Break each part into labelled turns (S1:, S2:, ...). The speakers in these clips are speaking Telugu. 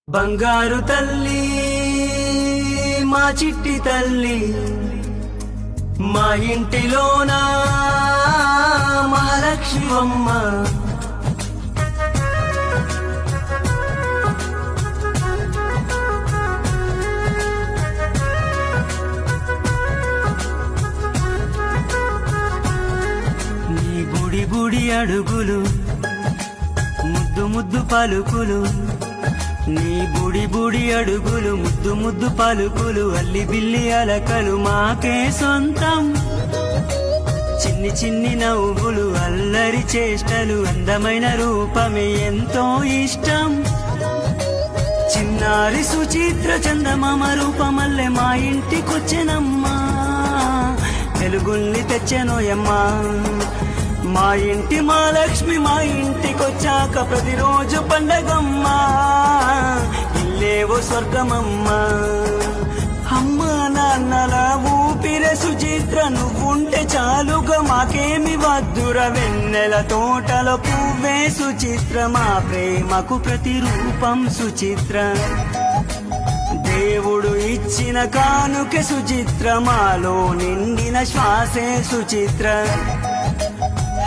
S1: బంగారు తల్లి మా చిట్టి తల్లి మా ఇంటిలోన మహాలక్ష్మమ్మ నీ బుడి బుడి అడుగులు ముద్దు ముద్దు పలుకులు నీ బుడి బుడి అడుగులు ముద్దు ముద్దు పలుకులు అల్లి బిల్లి అలకలు మాకే సొంతం చిన్ని చిన్ని నవ్వులు అల్లరి చేష్టలు అందమైన రూపమే ఎంతో ఇష్టం చిన్నారి సుచిత్ర చందమామ రూపమల్లె మా ఇంటికొచ్చెనమ్మా వెలుగుల్ని తెచ్చెనోయమ్మా మా ఇంటి మా లక్ష్మి మా ఇంటికొచ్చాక ప్రతిరోజు పండగమ్మా ఇల్లేవో స్వర్గమమ్మా అమ్మా నాన్నల ఊపిరే సుచిత్ర నువ్వుంటే చాలుగా మాకేమి వద్దుర వెన్నెల తోటలో పువ్వే సుచిత్ర మా ప్రేమకు ప్రతిరూపం సుచిత్ర దేవుడు ఇచ్చిన కానుక సుచిత్ర మాలో నిండిన శ్వాసే Suchitra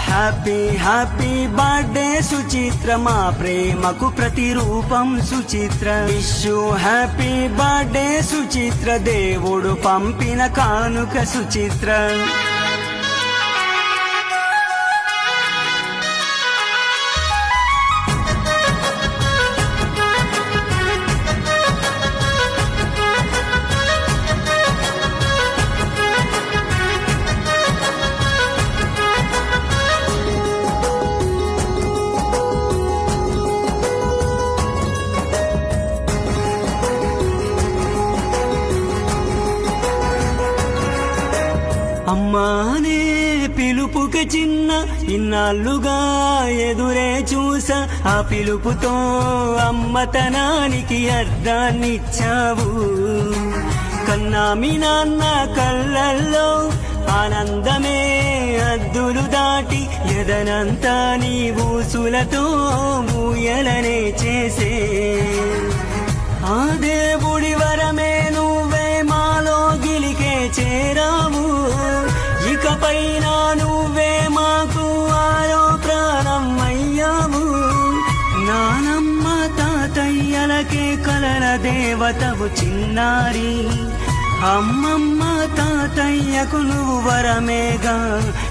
S1: happy happy birthday Suchitra మా ప్రేమకు ప్రతిరూపం Suchitra wish you happy birthday Suchitra దేవుడు పంపిన కానుక సుచిత్ర అమ్మానే పిలుపుకి చిన్న ఇన్నాళ్ళుగా ఎదురే చూసా ఆ పిలుపుతో అమ్మతనానికి అర్థాన్నిచ్చావు కన్నా మీ నాన్న కళ్ళల్లో ఆనందమే అద్దులు దాటి ఎదనంతా నీ ఊసులతో ఊయలనే చేసే ఆ దేవుడి వరమే నువ్వే మాలో గిలికే చేరావు ఇకపైన నువ్వే మాకు ఆరో ప్రాణం అయ్యావు నానమ్మ తాతయ్యలకే కలల దేవతవు చిన్నారి అమ్మమ్మ తాతయ్యకు నువ్వు వరమేగా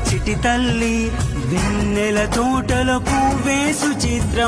S1: చిటి తల్లి వెన్నెల తోటలో పువ్వే సుచిత్ర